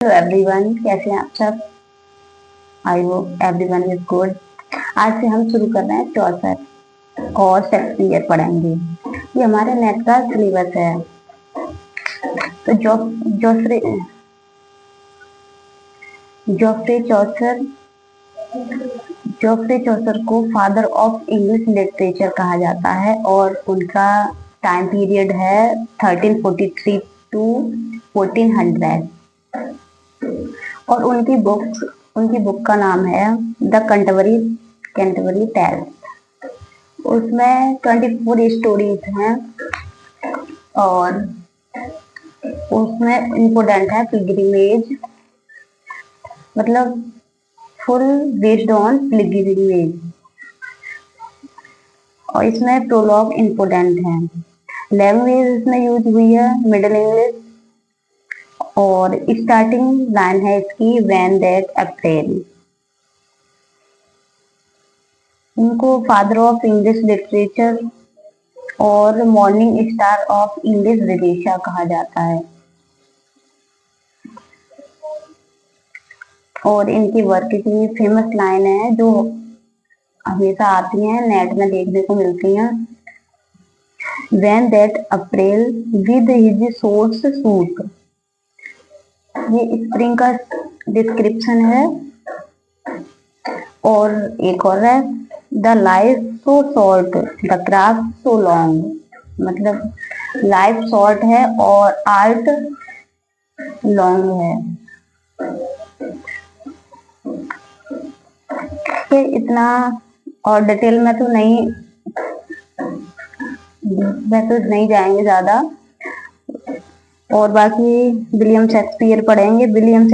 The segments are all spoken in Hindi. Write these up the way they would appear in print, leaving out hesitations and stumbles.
हेलो एवरीवन, कैसे हैं आप सब। I hope everyone is good. आज से हम शुरू कर रहे हैं चौसर और शेक्सपियर पढ़ेंगे। ये हमारे नेट का सिलेबस है। तो जोफ्रे जोफ्रे चौसर जोफ्रे चौसर को फादर ऑफ इंग्लिश लिटरेचर कहा जाता है और उनका टाइम पीरियड है 1343 टू 1400। और उनकी बुक का नाम है द कैंटरबरी टेल्स। उसमें 24 स्टोरीज हैं और उसमें इम्पोर्टेंट है पिलग्रिमेज, मतलब फुल बेस्ड ऑन पिलग्रिमेज। और इसमें प्रोलॉग इम्पोर्टेंट है। लैंग्वेज इसमें यूज हुई है मिडिल इंग्लिश और स्टार्टिंग लाइन है इसकी व्हेन दैट अप्रैल। इनको फादर ऑफ इंग्लिश लिटरेचर और morning star of English literature कहा जाता है। और इनकी वर्क की फेमस लाइन है जो हमेशा आती हैं, नेट में देखने को मिलती हैं। When that April with his source suit. ये स्प्रिंग का डिस्क्रिप्शन है। और एक और है the life so short the craft so long, मतलब लाइफ शॉर्ट है और आर्ट लॉन्ग है। ये इतना और डिटेल में तो नहीं जाएंगे ज्यादा। और बाकी विलियम शेक्सपियर पढ़ेंगे। विलियम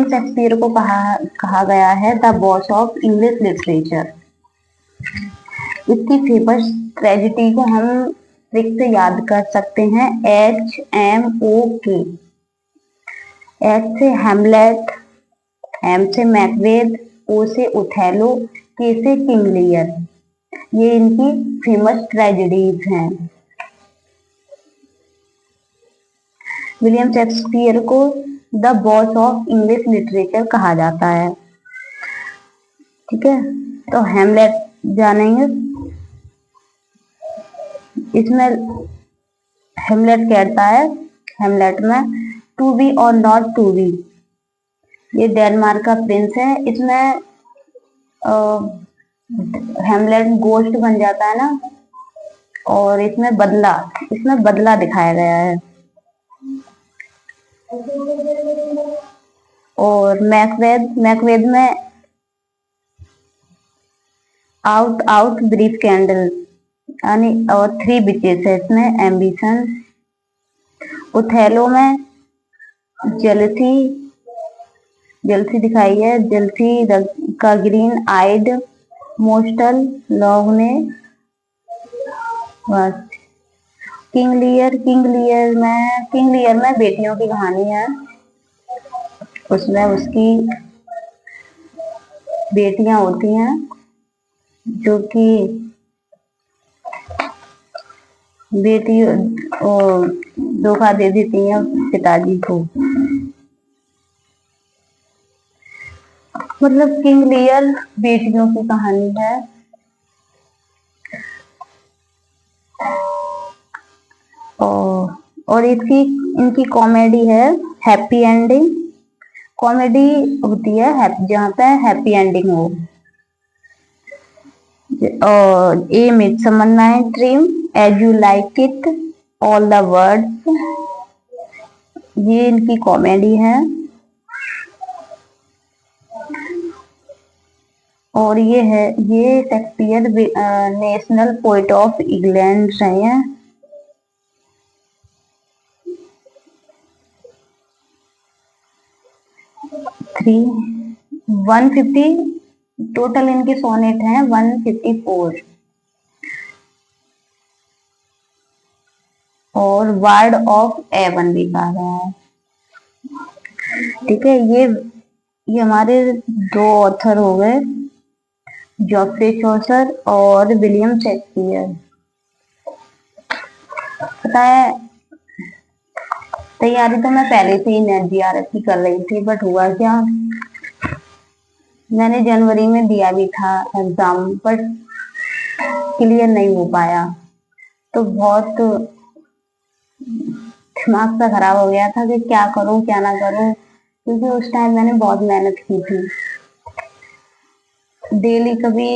शेक्सपियर को कहा गया है the boss of English literature. इसकी फेमस ट्रेजेडी को हम ट्रिक से याद कर सकते हैं। HMOK। H से हेमलेट, M से मैकबेथ, O से ओथेलो, K से किंग लियर। ये इनकी फेमस ट्रेजेडीज हैं। विलियम शेक्सपियर को the boss of English literature कहा जाता है। ठीक है, तो हेमलेट जानेंगे। इसमें हेमलेट कहता है, हेमलेट में टू बी और नॉट टू बी। ये डेनमार्क का प्रिंस है। इसमें हेमलेट गोस्ट बन जाता है ना, और इसमें बदला दिखाया गया है। और मैकबेथ में आउट आउट ब्रीफ कैंडल यानी और 3 विचेस है इसमें एम्बिशन। ओथेलो में जेलसी दिखाई है। जेलसी का ग्रीन आइड मोस्टल लॉग ने बस। किंग लियर में बेटियों की कहानी है। उसमें उसकी बेटियां होती हैं जो कि बेटी धोखा दे देती हैं पिताजी को। मतलब किंग लियर बेटियों की कहानी है। और इनकी कॉमेडी है हैप्पी एंडिंग। कॉमेडी होती है जहाँ पे हैप्पी एंडिंग हो। A midsummer night dream, as you like it, all the words. ये इनकी कॉमेडी है। और ये Shakespeare national poet of England रहे हैं। थ्री 150 टोटल इनके सोनेट हैं 154। और वार्ड ऑफ एवन भी कहा गया है। ठीक है, ये हमारे 2 ऑथर हो गए, जोफ्रे चौसर और विलियम शेक्सपियर। पता है तैयारी तो मैं पहले से ही नेट जीआरएफ की कर रही थी, बट हुआ क्या, मैंने जनवरी में दिया भी था एग्जाम, बट क्लियर नहीं हो पाया। तो बहुत दिमाग सा खराब हो गया था कि क्या करूं क्या ना करूं, क्योंकि उस टाइम मैंने बहुत मेहनत की थी। डेली कभी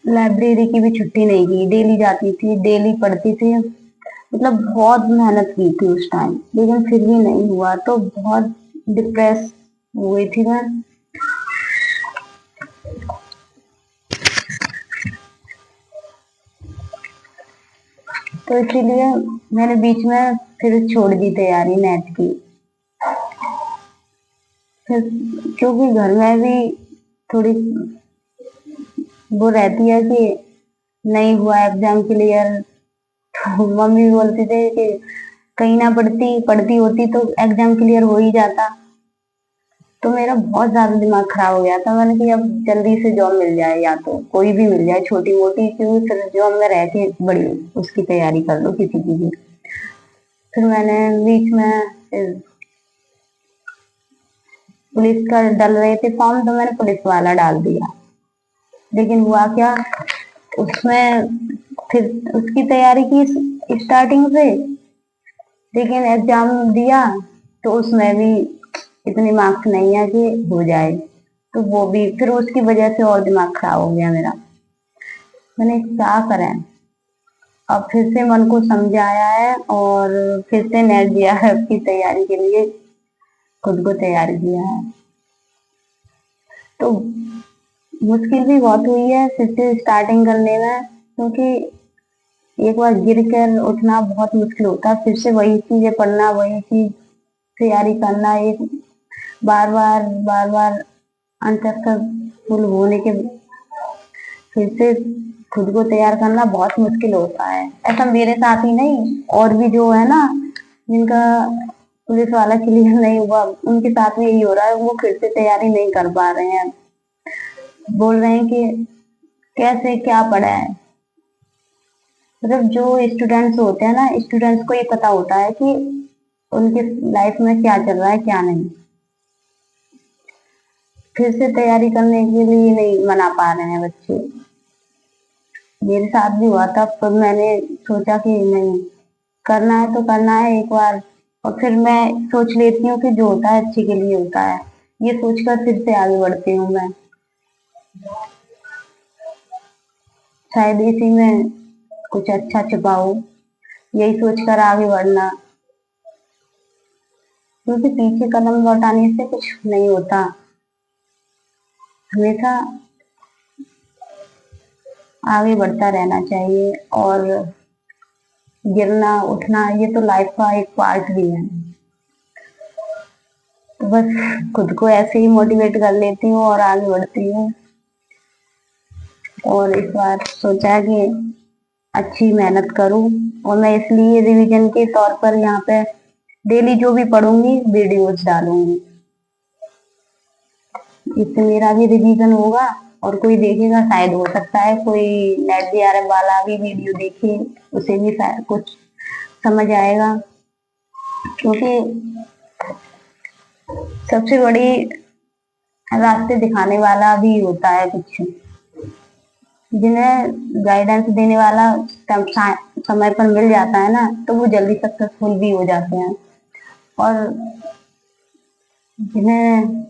लाइब्रेरी की भी छुट्टी नहीं की, डेली जाती थी, डेली पढ़ती थी, मतलब बहुत मेहनत की थी उस टाइम, लेकिन फिर भी नहीं हुआ तो बहुत डिप्रेस हुई थी मैं। तो इसीलिए मैंने बीच में फिर छोड़ दी तैयारी नेट की। फिर क्योंकि घर में भी थोड़ी वो रहती है कि नहीं हुआ एग्जाम क्लियर, तो मम्मी भी बोलती थे कि कहीं ना पढ़ती पढ़ती होती तो एग्जाम क्लियर हो ही जाता। तो मेरा बहुत ज्यादा दिमाग खराब हो गया था। मैंने कि अब जल्दी से जॉब मिल जाए, या तो कोई भी मिल जाए छोटी मोटी, क्योंकि फिर जॉब में रह के बड़ी उसकी तैयारी कर लो किसी की भी। फिर मैंने बीच में पुलिस का डाल रहे थे फॉर्म, तो मैंने पुलिस वाला डाल दिया। लेकिन हुआ क्या, उसमें फिर उसकी तैयारी की स्टार्टिंग से, लेकिन एग्जाम दिया तो उसमें भी इतने मार्क्स नहीं है कि हो जाए। तो वो भी फिर उसकी वजह से और दिमाग खराब हो गया मेरा। मैंने क्या करें, अब फिर से मन को समझाया है और फिर से नेट जीआरएफ की तैयारी के लिए खुद को तैयार किया है। तो मुश्किल भी बहुत हुई है फिर से स्टार्टिंग करने में, क्योंकि एक बार गिर कर उठना बहुत मुश्किल होता है। फिर से वही चीजें पढ़ना, वही चीज तैयारी करना, एक बार बार अनसक्सेसफुल होने के फिर से खुद को तैयार करना बहुत मुश्किल होता है। ऐसा मेरे साथ ही नहीं, और भी जो है ना जिनका पुलिस वाला क्लियर नहीं हुआ, उनके साथ में यही हो रहा है, वो फिर से तैयारी नहीं कर पा रहे हैं। बोल रहे हैं कि कैसे क्या पढ़ा है। मतलब जो स्टूडेंट्स होते हैं ना, स्टूडेंट्स को ये पता होता है कि उनके लाइफ में क्या चल रहा है क्या नहीं, फिर से तैयारी करने के लिए नहीं मना पा रहे हैं बच्चे। मेरे साथ भी हुआ था, पर मैंने सोचा कि नहीं, करना है तो करना है एक बार। और फिर मैं सोच लेती हूँ कि जो होता है अच्छे के लिए होता है, ये सोचकर फिर से आगे बढ़ती हूँ मैं। शायद इसी में कुछ अच्छा छिपा हो, यही सोचकर आगे बढ़ना, क्योंकि पीछे कदम लौटाने से कुछ नहीं होता। हमेशा आगे बढ़ता रहना चाहिए, और गिरना उठना ये तो लाइफ का एक पार्ट भी है। तो बस खुद को ऐसे ही मोटिवेट कर लेती हूँ और आगे बढ़ती हूँ। और इस बार सोचा कि अच्छी मेहनत करूँ, और मैं इसलिए रिवीजन के तौर पर यहाँ पे डेली जो भी पढ़ूंगी वीडियोस डालूंगी। इससे मेरा भी रिवीजन होगा, और कोई देखेगा, शायद हो सकता है कोई नेट जीआरएफ वाला भी वीडियो देखे, उसे भी शायद कुछ समझ आएगा। क्योंकि सबसे बड़ी रास्ते दिखाने वाला भी होता है कुछ, जिन्हें गाइडेंस देने वाला समय पर मिल जाता है ना, तो वो जल्दी सक्सेसफुल भी हो जाते हैं। और जिन्हें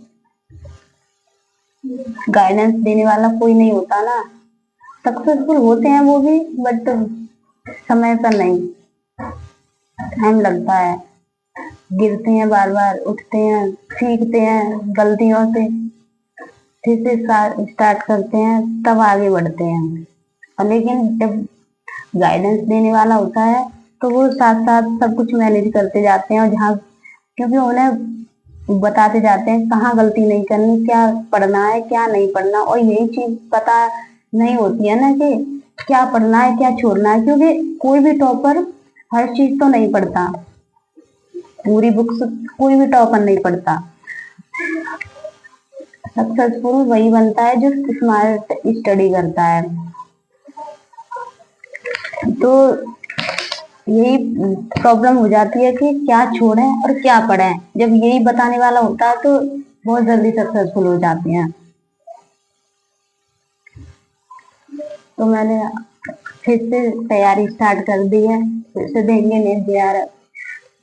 गाइडेंस देने वाला कोई नहीं होता ना, सक्सेसफुल होते हैं वो भी, बट समय पर नहीं, टाइम लगता है। गिरते हैं, बार बार उठते हैं, सीखते हैं गलतियों से, फिर से स्टार्ट करते हैं, तब आगे बढ़ते हैं। और लेकिन जब गाइडेंस देने वाला होता है, तो वो साथ साथ सब कुछ मैनेज करते जाते हैं, और जहाँ, क्योंकि उन्हें बताते जाते हैं कहाँ गलती नहीं करनी, क्या पढ़ना है क्या नहीं पढ़ना। और यही चीज पता नहीं होती है ना कि क्या पढ़ना है क्या छोड़ना है, क्योंकि कोई भी टॉपर हर चीज तो नहीं पढ़ता, पूरी बुक्स कोई भी टॉपर नहीं पढ़ता। सक्सेसफुल वही बनता है जो स्मार्ट स्टडी करता है। तो यही प्रॉब्लम हो जाती है कि क्या छोड़ें और क्या पढ़ें। जब यही बताने वाला होता है तो बहुत जल्दी सक्सेसफुल हो जाते हैं। तो मैंने फिर से तैयारी स्टार्ट कर दी है, फिर से देंगे नेट JRF,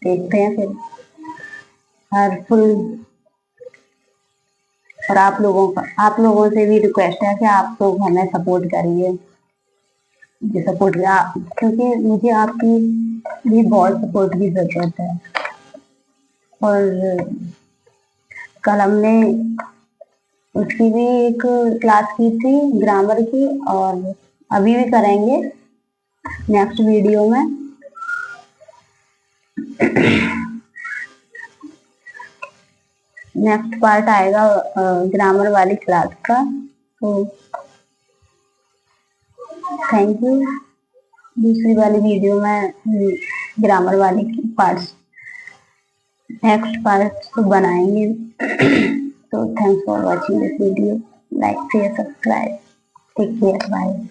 देखते हैं फिर हर फुल। और आप लोगों से भी रिक्वेस्ट है कि आप लोग हमें सपोर्ट करिए, मुझे सपोर्ट क्योंकि मुझे आपकी भी बहुत सपोर्ट की जरूरत है। और कल हमने उसकी भी एक क्लास की थी ग्रामर की, और अभी भी करेंगे नेक्स्ट वीडियो में। नेक्स्ट पार्ट आएगा ग्रामर वाली क्लास का। तो थैंक यू। दूसरी वाली वीडियो में ग्रामर वाली पार्ट्स नेक्स्ट पार्ट बनाएंगे। तो thanks for watching this video, like share subscribe, take care, bye.